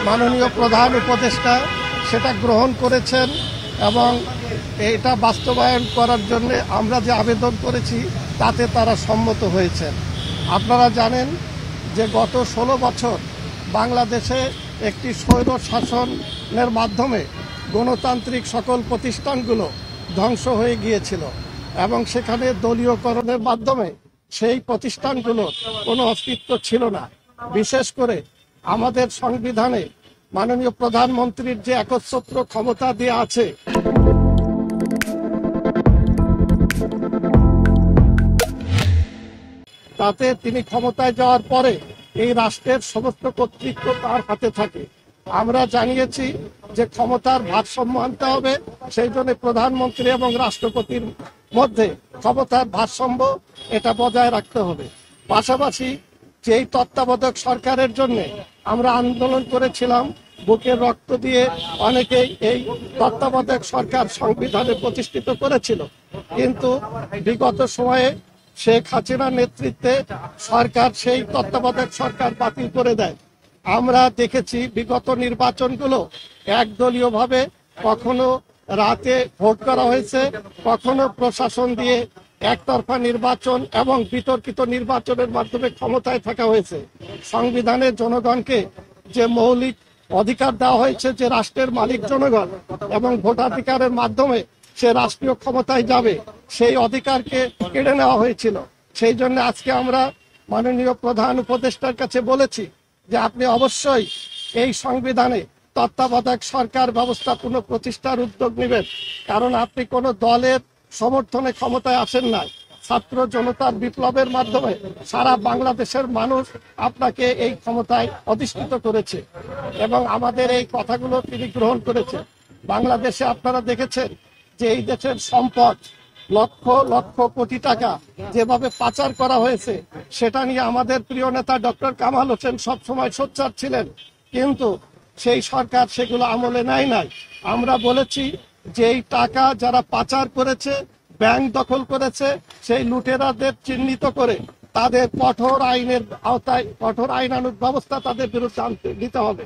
মাননীয় প্রধান উপদেষ্টা সেটা গ্রহণ করেছেন এবং এটা বাস্তবায়ন করার জন্য আমরা যে আবেদন করেছি তাতে তারা সম্মত হয়েছেন। আপনারা জানেন যে গত 16 বছর বাংলাদেশে একটি স্বৈর শাসনের মাধ্যমে গণতান্ত্রিক সকল প্রতিষ্ঠানগুলো ধ্বংস হয়ে গিয়েছিল এবং সেখানে দলীয়করণের মাধ্যমে সেই প্রতিষ্ঠানগুলোর কোনো অস্তিত্ব ছিল না। বিশেষ করে আমাদের সংবিধানে মাননীয় প্রধানমন্ত্রীর যে একচ্ছত্র ক্ষমতা দেওয়া আছে, তাতে তিনি ক্ষমতায় যাওয়ার পরে এই রাষ্ট্রের সমস্ত কর্তৃত্ব তার হাতে থাকে। আমরা জানিয়েছি যে ক্ষমতার ভারসাম্য আনতে হবে, সেই জন্য প্রধানমন্ত্রী এবং রাষ্ট্রপতির মধ্যে ক্ষমতার ভারসাম্য এটা বজায় রাখতে হবে। পাশাপাশি যেই তত্ত্বাবধায়ক সরকারের জন্য আমরা আন্দোলন করেছিলাম, বুকের রক্ত দিয়ে অনেকেই এই তত্ত্বাবধায়ক সরকার সংবিধানে প্রতিষ্ঠিত করেছিল, কিন্তু বিগত সময়ে শেখ হাসিনার নেতৃত্বে সরকার সেই তত্ত্বাবধায়ক সরকার বাতিল করে দেয়। আমরা দেখেছি বিগত নির্বাচনগুলো একদলীয়ভাবে কখনো রাতে ভোট করা হয়েছে, কখনো প্রশাসন দিয়ে একতরফা নির্বাচন এবং বিতর্কিত নির্বাচনের মাধ্যমে ক্ষমতায় থাকা হয়েছে। সংবিধানের জনগণকে যে মৌলিক অধিকার দেওয়া হয়েছে যে রাষ্ট্রের মালিক জনগণ এবং ভোটাধিকারের মাধ্যমে সে রাষ্ট্রীয় ক্ষমতায় যাবে, সেই অধিকারকে কেড়ে নেওয়া হয়েছিল। সেই জন্য আজকে আমরা মাননীয় প্রধান উপদেষ্টার কাছে বলেছি যে আপনি অবশ্যই এই সংবিধানে তত্ত্বাবধায়ক সরকার ব্যবস্থা পুনঃপ্রতিষ্ঠার উদ্যোগ নেবেন, কারণ আপনি কোনো দলের সমর্থনে ক্ষমতায় আসেন নাই। ছাত্র জনতার বিপ্লবের মাধ্যমে সারা বাংলাদেশের মানুষ আপনাকে এই ক্ষমতায় অধিষ্ঠিত করেছে এবং আমাদের এই কথাগুলো তিনি গ্রহণ করেছেন। বাংলাদেশে আপনারা দেখেছেন যে এই দেশের সম্পদ লক্ষ লক্ষ কোটি টাকা যেভাবে পাচার করা হয়েছে, সেটা নিয়ে আমাদের প্রিয় নেতা ডক্টর কামাল হোসেন সবসময় সোচ্চার ছিলেন, কিন্তু সেই সরকার সেগুলো আমলে নেয় নাই। আমরা বলেছি যে এই টাকা যারা পাচার করেছে, ব্যাংক দখল করেছে, সেই লুটেরাদের চিহ্নিত করে তাদের কঠোর আইনের আওতায় কঠোর আইনানুগ ব্যবস্থা তাদের বিরুদ্ধে নিতে হবে।